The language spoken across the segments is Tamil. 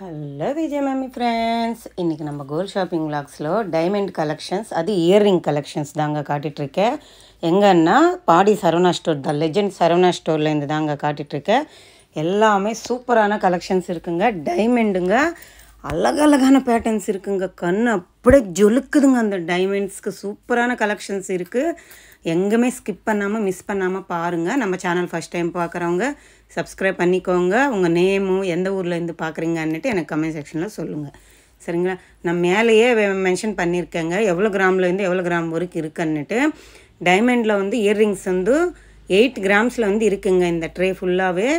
ஹலோ விஜய் மேமி ஃப்ரெண்ட்ஸ், இன்றைக்கி நம்ம கோல்ட் ஷாப்பிங் விளாக்ஸில் டைமண்ட் கலெக்ஷன்ஸ், அது இயர்ரிங் கலெக்ஷன்ஸ் தாங்க காட்டிகிட்ருக்கேன். எங்கன்னா பாடி சரவணா ஸ்டோர் தான், லெஜெண்ட் சரவணா ஸ்டோர்லேருந்து தாங்க காட்டிகிட்ருக்கேன். எல்லாமே சூப்பரான கலெக்ஷன்ஸ் இருக்குங்க. டைமண்டுங்க, அழகழகான பேட்டர்ன்ஸ் இருக்குங்க. கண் அப்படியே ஜொலுக்குதுங்க. அந்த டைமண்ட்ஸ்க்கு சூப்பரான கலெக்ஷன்ஸ் இருக்குது. எங்கேயுமே ஸ்கிப் பண்ணாமல் மிஸ் பண்ணாமல் பாருங்கள். நம்ம சேனல் ஃபஸ்ட் டைம் பார்க்குறவங்க சப்ஸ்கிரைப் பண்ணிக்கோங்க. உங்கள் நேமும் எந்த ஊர்லேருந்து பார்க்குறீங்கன்னுட்டு எனக்கு கமெண்ட் செக்ஷனில் சொல்லுங்கள், சரிங்களா? நான் மேலேயே மென்ஷன் பண்ணியிருக்கேங்க எவ்வளோ கிராம்லேருந்து எவ்வளோ கிராம் வரைக்கும் இருக்குன்னுட்டு. டைமண்டில் வந்து இயர்ரிங்ஸ் வந்து 8 கிராம்ஸில் வந்து இருக்குங்க. இந்த ட்ரே ஃபுல்லாகவே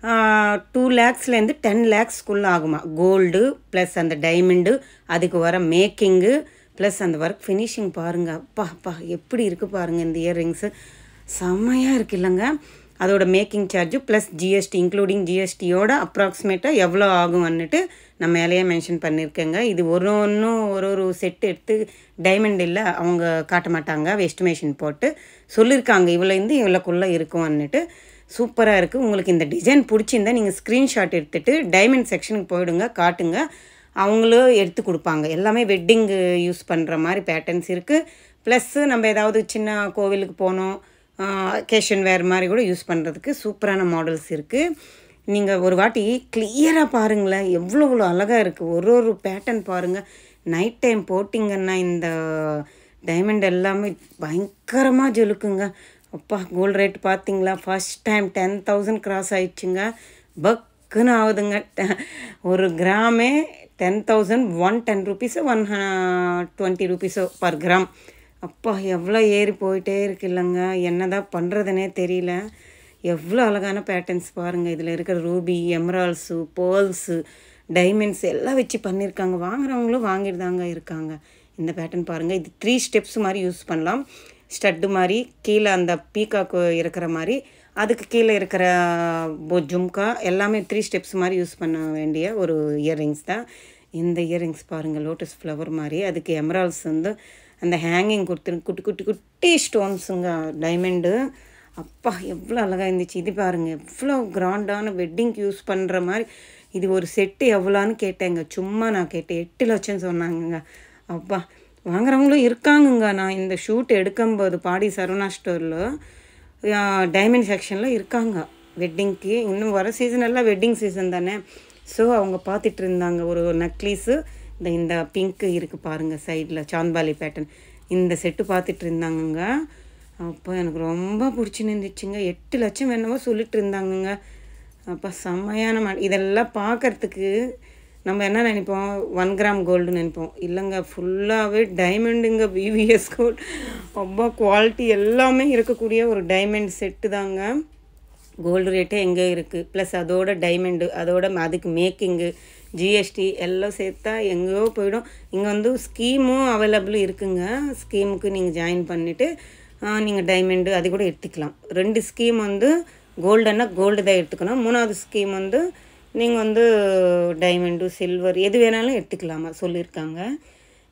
2 lakhsலேருந்து 10 lakhsக்குள்ளே ஆகுமா. கோல்டு ப்ளஸ் அந்த டைமண்டு, அதுக்கு வர மேக்கிங்கு ப்ளஸ் அந்த ஒர்க் ஃபினிஷிங் பாருங்கள். அப்பா எப்படி இருக்குது பாருங்கள். இந்த இயர்ரிங்ஸு செம்மையாக இருக்குது இல்லைங்க. அதோட making charge plus GST, including ஜிஎஸ்டியோட அப்ராக்சிமேட்டாக எவ்வளோ ஆகும்னுட்டு நான் மேலேயே மென்ஷன் பண்ணியிருக்கேங்க. இது ஒரு செட்டு எடுத்து டைமண்ட் இல்லை அவங்க காட்ட மாட்டாங்க, எஸ்டிமேஷன் போட்டு சொல்லியிருக்காங்க இவ்வளோந்து இவ்வளோக்குள்ளே இருக்கும்னுட்டு. சூப்பராக இருக்குது. உங்களுக்கு இந்த டிசைன் பிடிச்சிருந்தா நீங்கள் ஸ்க்ரீன்ஷாட் எடுத்துகிட்டு டைமண்ட் செக்ஷனுக்கு போயிடுங்க, காட்டுங்க. அவங்களும் எடுத்து கொடுப்பாங்க. எல்லாமே வெட்டிங்கு யூஸ் பண்ணுற மாதிரி பேட்டர்ன்ஸ் இருக்குது. ப்ளஸ்ஸு நம்ம ஏதாவது சின்ன கோவிலுக்கு போனோம், அக்கேஷன் வேறு மாதிரி கூட யூஸ் பண்ணுறதுக்கு சூப்பரான மாடல்ஸ் இருக்குது. நீங்கள் ஒரு வாட்டி கிளியராக பாருங்களேன், எவ்வளோ அழகாக இருக்குது. ஒரு பேட்டர்ன் பாருங்கள். நைட் டைம் போட்டிங்கன்னா இந்த டைமண்ட் எல்லாமே பயங்கரமாக ஜொலுக்குங்க. அப்பா, கோல்டு ரேட் பார்த்தீங்களா? ஃபஸ்ட் டைம் 10,000 கிராஸ் ஆயிடுச்சுங்க. பக்குன்னு ஆகுதுங்க. ஒரு கிராமே 10,000, 110 rupees, 120 rupees பர் கிராம். அப்பா, எவ்வளோ ஏறி போயிட்டே இருக்கு இல்லைங்க. என்ன தான் பண்ணுறதுனே தெரியல. எவ்வளோ அழகான பேட்டர்ன்ஸ் பாருங்கள். இதில் இருக்கிற ரூபி, எமரால்ஸு, பேர்ல்ஸு, டைமண்ட்ஸ் எல்லாம் வச்சு பண்ணியிருக்காங்க. வாங்குறவங்களும் வாங்கிட்டு தாங்க இருக்காங்க. இந்த பேட்டர்ன் பாருங்கள். இது 3 steps மாதிரி யூஸ் பண்ணலாம். ஸ்டட்டு மாதிரி கீழே அந்த பீக்காக்கு இருக்கிற மாதிரி, அதுக்கு கீழே இருக்கிற ஜும்கா எல்லாமே 3 steps மாதிரி யூஸ் பண்ண வேண்டிய ஒரு இயர்ரிங்ஸ் தான். இந்த இயர்ரிங்ஸ் பாருங்கள், லோட்டஸ் ஃப்ளவர் மாதிரி. அதுக்கு எமரால்ஸ் வந்து அந்த ஹேங்கிங் குட்டி குட்டி குட்டி ஸ்டோன்ஸுங்க டைமண்டு. அப்பா, எவ்வளோ அழகாக இருந்துச்சு. இது பாருங்கள், எவ்வளோ கிராண்டான வெட்டிங்க்கு யூஸ் பண்ணுற மாதிரி. இது ஒரு செட்டு எவ்வளோன்னு கேட்டேங்க. சும்மா நான் கேட்டேன், 8 லட்சம் சொன்னாங்கங்க. அப்பா, வாங்குறவங்களும் இருக்காங்கங்க. நான் இந்த ஷூட் எடுக்கும்போது பாடி சரவணா ஸ்டோரில் டைமண்ட் செக்ஷனில் இருக்காங்க வெட்டிங்க்கு. இன்னும் வர சீசன் எல்லாம் வெட்டிங் சீசன் தானே. ஸோ அவங்க பார்த்துட்டு இருந்தாங்க. ஒரு நக்லீஸு, இந்த பிங்க்கு இருக்குது பாருங்கள் சைடில், சாந்த்பாலி பேட்டர்ன், இந்த செட்டு பார்த்துட்டு இருந்தாங்கங்க. அப்போ எனக்கு ரொம்ப பிடிச்சின்னு இருந்துச்சுங்க. 8 லட்சம் என்னவோ சொல்லிட்டு இருந்தாங்கங்க. அப்போ செம்மையான இதெல்லாம் பார்க்குறதுக்கு நம்ம என்ன நினைப்போம், 1 கிராம் கோல்டு நினைப்போம். இல்லைங்க, ஃபுல்லாகவே டைமண்டுங்க. VVS gold. ரொம்ப குவாலிட்டி எல்லாமே இருக்கக்கூடிய ஒரு டைமண்ட் செட்டு தாங்க. கோல்டு ரேட்டே எங்கே இருக்குது, ப்ளஸ் அதோட டைமண்டு, அதோட அதுக்கு மேக்கிங்கு, ஜிஎஸ்டி எல்லாம் சேர்த்தா எங்கேயோ போயிடும். இங்கே வந்து ஸ்கீமும் அவைலபிள் இருக்குங்க. ஸ்கீமுக்கு நீங்கள் ஜாயின் பண்ணிவிட்டு நீங்கள் டைமண்டு அது கூட எடுத்துக்கலாம். 2 ஸ்கீம் வந்து கோல்டுன்னா கோல்டு தான் எடுத்துக்கணும். 3வது ஸ்கீம் வந்து நீங்கள் வந்து டைமண்டு, சில்வர் எது வேணாலும் எடுத்துக்கலாமா சொல்லியிருக்காங்க.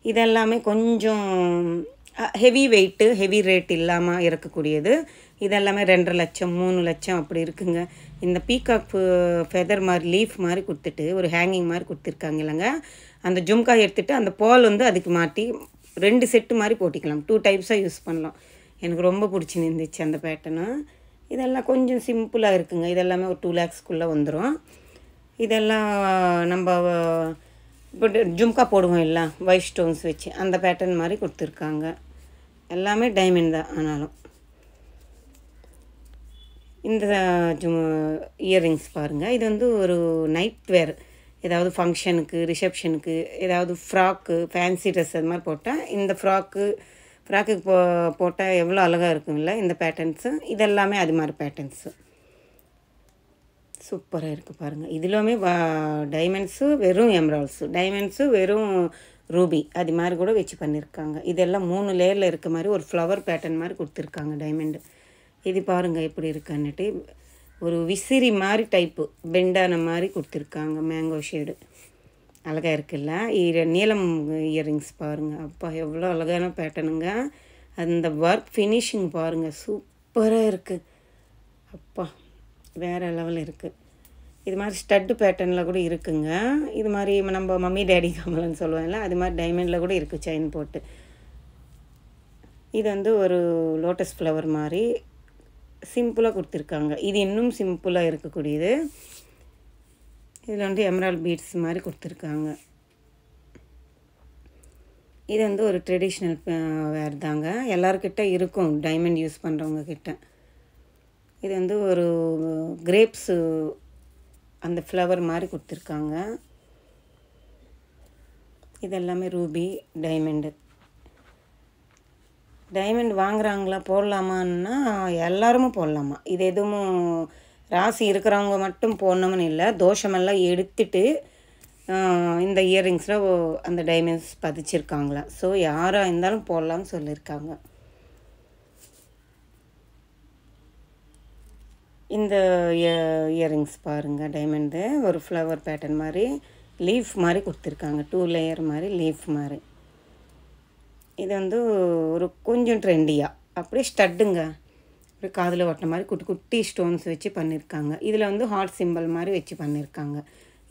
இதெல்லாமே கொஞ்சம் ஹெவி வெயிட்டு, ஹெவி ரேட் இல்லாமல் இருக்கக்கூடியது. இதெல்லாமே 2.5 லட்சம், 3 லட்சம் அப்படி இருக்குங்க. இந்த பீகாக் ஃபெதர் மாதிரி லீஃப் மாதிரி கொடுத்துட்டு ஒரு ஹேங்கிங் மாதிரி கொடுத்துருக்காங்க இல்லைங்க. அந்த ஜும்கா எடுத்துகிட்டு அந்த பால் வந்து அதுக்கு மாட்டி 2 செட்டு மாதிரி போட்டிக்கலாம். 2 டைப்ஸாக யூஸ் பண்ணலாம். எனக்கு ரொம்ப பிடிச்சின்னு இருந்துச்சு அந்த பேட்டர்னு. இதெல்லாம் கொஞ்சம் சிம்பிளாக இருக்குங்க. இதெல்லாமே ஒரு 2 lakhsக்குள்ளே வந்துடும். இதெல்லாம் நம்ம இப்போ ஜும்கா போடுவோம் எல்லாம் ஒயிட் ஸ்டோன்ஸ் வச்சு, அந்த பேட்டர்ன் மாதிரி கொடுத்துருக்காங்க. எல்லாமே டைமண்ட் தான். ஆனாலும் இந்த இயர்ரிங்ஸ் பாருங்கள். இது வந்து ஒரு நைட் வேர், ஏதாவது ஃபங்க்ஷனுக்கு, ரிசப்ஷனுக்கு, ஏதாவது ஃப்ராக்கு, ஃபேன்சி ட்ரெஸ் அது மாதிரி போட்டால், இந்த ஃப்ராக்குக்கு போட்டால் எவ்வளோ அழகாக இருக்குங்கள இந்த பேட்டர்ன்ஸு. இதெல்லாமே அது மாதிரி பேட்டர்ன்ஸு சூப்பராக இருக்குது பாருங்கள். இதிலுமே டைமண்ட்ஸு வெறும் எம்ரால்ஸு, டைமண்ட்ஸு வெறும் ரூபி, அது மாதிரி கூட வச்சு பண்ணியிருக்காங்க. இதெல்லாம் 3 லேயரில் இருக்க மாதிரி ஒரு ஃப்ளவர் பேட்டர்ன் மாதிரி கொடுத்துருக்காங்க டைமண்டு. இது பாருங்கள் எப்படி இருக்குன்னுட்டு. ஒரு விசிறி மாதிரி டைப்பு பெண்டான மாதிரி கொடுத்துருக்காங்க. மேங்கோ ஷேடு அழகாக இருக்குல்ல. நீலம் இயர்ரிங்ஸ் பாருங்கள். அப்பா, எவ்வளோ அழகான பேட்டர்னுங்க. அந்த ஒர்க் ஃபினிஷிங் பாருங்கள், சூப்பராக இருக்குது. அப்பா, வேறு லெவல் இருக்குது. இது மாதிரி ஸ்டட்டு பேட்டர்னில் கூட இருக்குங்க. இது மாதிரி நம்ம மம்மி டேடி கமலன்னு சொல்லுவாங்கல்ல, அது மாதிரி டைமண்டில் கூட இருக்குது செயின் போட்டு. இது வந்து ஒரு லோட்டஸ் ஃப்ளவர் மாதிரி சிம்பிளாக கொடுத்துருக்காங்க. இது இன்னும் சிம்பிளாக இருக்கக்கூடியது. இதில் வந்து எமரால்ட் பீட்ஸ் மாதிரி கொடுத்துருக்காங்க. இது வந்து ஒரு ட்ரெடிஷ்னல் வேர் தாங்க, எல்லாருக்கிட்ட இருக்கும் டைமண்ட் யூஸ் பண்ணுறவங்க கிட்ட. இது வந்து ஒரு கிரேப்ஸு அந்த ஃப்ளவர் மாதிரி கொடுத்துருக்காங்க. இது எல்லாமே ரூபி டைமண்டு. டைமண்ட் வாங்குறாங்களா போடலாமான்னா எல்லாருமே போடலாமா. இது எதுவும் ராசி இருக்கிறவங்க மட்டும் போடணும்னு இல்லை, தோஷமெல்லாம் எடுத்துட்டு இந்த இயரிங்ஸில் அந்த டைமண்ட்ஸ் பதிச்சிருக்காங்களா. ஸோ யாராக இருந்தாலும் போடலாம்னு சொல்லியிருக்காங்க. இந்த இயரிங்ஸ் பாருங்கள், டைமண்டு ஒரு ஃப்ளவர் பேட்டர்ன் மாதிரி லீஃப் மாதிரி கொடுத்துருக்காங்க, 2 லேயர் மாதிரி லீஃப் மாதிரி. இது வந்து ஒரு கொஞ்சம் ட்ரெண்டியாக அப்படியே ஸ்டட்டுங்க, அப்படியே காதில் ஒட்டின மாதிரி குட்டி குட்டி ஸ்டோன்ஸ் வச்சு பண்ணியிருக்காங்க. இதில் வந்து ஹார்ட் சிம்பிள் மாதிரி வச்சு பண்ணியிருக்காங்க.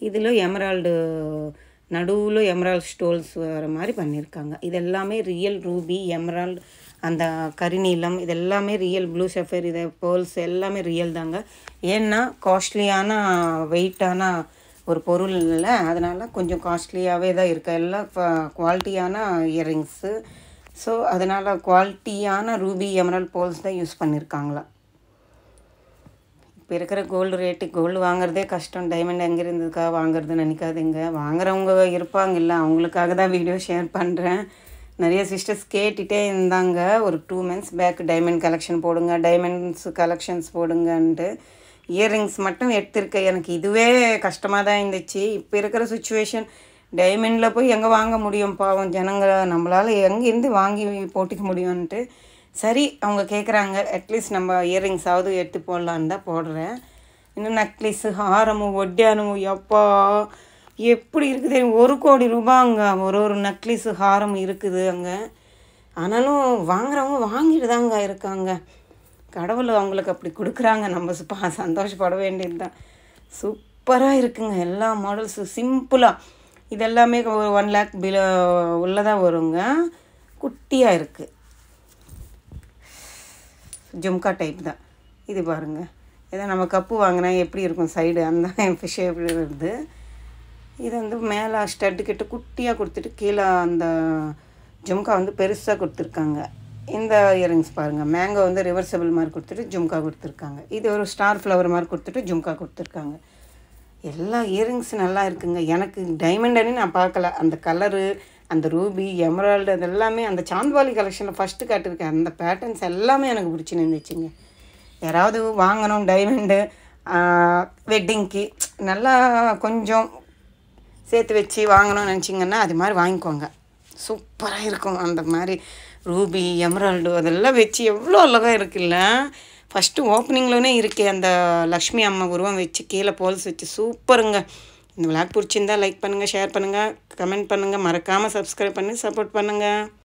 இதில் எமரால்டு நடுவில் எமரால்டு ஸ்டோன்ஸ் வர மாதிரி பண்ணியிருக்காங்க. இது எல்லாமே ரியல் ரூபி, எமரால்டு, அந்த கரிநீலம், இது எல்லாமே ரியல். ப்ளூ ஷஃபர், இது பேர்ல்ஸ் எல்லாமே ரியல் தாங்க. ஏன்னா காஸ்ட்லியான வெயிட்டான ஒரு பொருள் இல்லை, அதனால் கொஞ்சம் காஸ்ட்லியாகவே தான் இருக்குது. எல்லாம் குவாலிட்டியான இயரிங்ஸு. ஸோ அதனால் குவாலிட்டியான ரூபி, எமரால்டு, பேர்ல்ஸ் தான் யூஸ் பண்ணியிருக்காங்களா. இப்போ இருக்கிற கோல்டு ரேட்டு, கோல்டு வாங்குறதே கஷ்டம். டைமண்ட் எங்கே இருந்ததுக்காக வாங்குறதுன்னு நினைக்காதுங்க. வாங்குறவங்க இருப்பாங்கல்ல, அவங்களுக்காக தான் வீடியோ ஷேர் பண்ணுறேன். நிறைய சிஸ்டர்ஸ் கேட்டுகிட்டே இருந்தாங்க, ஒரு 2 months பேக் டைமண்ட் கலெக்ஷன் போடுங்க, டைமண்ட்ஸ் கலெக்ஷன்ஸ் போடுங்கன்ட்டு. இயரிங்ஸ் மட்டும் எடுத்திருக்கேன். எனக்கு இதுவே கஷ்டமாக தான் இருந்துச்சு. இப்போ இருக்கிற சுச்சுவேஷன் டைமண்டில் போய் எங்கே வாங்க முடியும், பாவம் ஜனங்களை, நம்மளால் எங்கேருந்து வாங்கி போட்டுக்க முடியும்ன்ட்டு. சரி, அவங்க கேட்குறாங்க, அட்லீஸ்ட் நம்ம இயரிங்ஸாவது எடுத்து போடலான்னு தான் போடுறேன். இன்னும் நெக்லீஸு, ஹாரமும், ஒட்டியானமும் எப்பா எப்படி இருக்குது, 1 கோடி ரூபாங்க ஒரு நெக்லீஸு, ஹாரம் இருக்குது அங்கே. ஆனாலும் வாங்குறவங்க வாங்கிட்டு தாங்க இருக்காங்க. கடவுள் அவங்களுக்கு அப்படி கொடுக்குறாங்க, நம்ம சந்தோஷப்பட வேண்டியது தான். சூப்பராக இருக்குங்க எல்லா மாடல்ஸும் சிம்பிளாக. இதெல்லாமே ஒரு 1 lakh பிலோ உள்ளதாக வருங்க. குட்டியாக இருக்குது, ஜும்கா டைப் தான். இது பாருங்கள், இதை நம்ம கப்பு வாங்கினா எப்படி இருக்கும் சைடு, அந்த ஷேப்பில் இருக்குது. இது வந்து மேலே ஸ்டட்டுக்கிட்ட குட்டியாக கொடுத்துட்டு கீழே அந்த ஜும்கா வந்து பெருசாக கொடுத்துருக்காங்க. இந்த இயரிங்ஸ் பாருங்கள், மேங்கோ வந்து ரிவர்சபிள் மாதிரி கொடுத்துட்டு ஜும்கா கொடுத்துருக்காங்க. இது ஒரு ஸ்டார் ஃப்ளவர் மாதிரி கொடுத்துட்டு ஜும்கா கொடுத்துருக்காங்க. எல்லா இயரிங்ஸ் நல்லா இருக்குங்க. எனக்கு டைமண்டனே நான் பார்க்கல, அந்த கலரு, அந்த ரூபி, எமரால்டு, அது எல்லாமே அந்த சாந்த்வாலி கலெக்ஷனில் ஃபஸ்ட்டு காட்டியிருக்கேன். அந்த பேட்டர்ன்ஸ் எல்லாமே எனக்கு பிடிச்சி நின்றுச்சுங்க. யாராவது வாங்கணும் டைமண்டு வெட்டிங்க்கு நல்லா கொஞ்சம் சேர்த்து வச்சு வாங்கணும்னு நினச்சிங்கன்னா அது மாதிரி வாங்கிக்கோங்க, சூப்பராக இருக்கும். அந்த மாதிரி ரூபி, எமரால்டு அதெல்லாம் வச்சு எவ்வளோ அழகாக இருக்குல்ல. ஃபஸ்ட்டு ஓப்பனிங்லோனே இருக்கே அந்த லக்ஷ்மி அம்மா உருவம் வச்சு கீழே போல்ஸ் வச்சு சூப்பருங்க. இந்த விளாக் பிடிச்சிருந்தா லைக் பண்ணுங்கள், ஷேர் பண்ணுங்கள், கமெண்ட் பண்ணுங்கள், மறக்காமல் சப்ஸ்கிரைப் பண்ணி சப்போர்ட் பண்ணுங்கள்.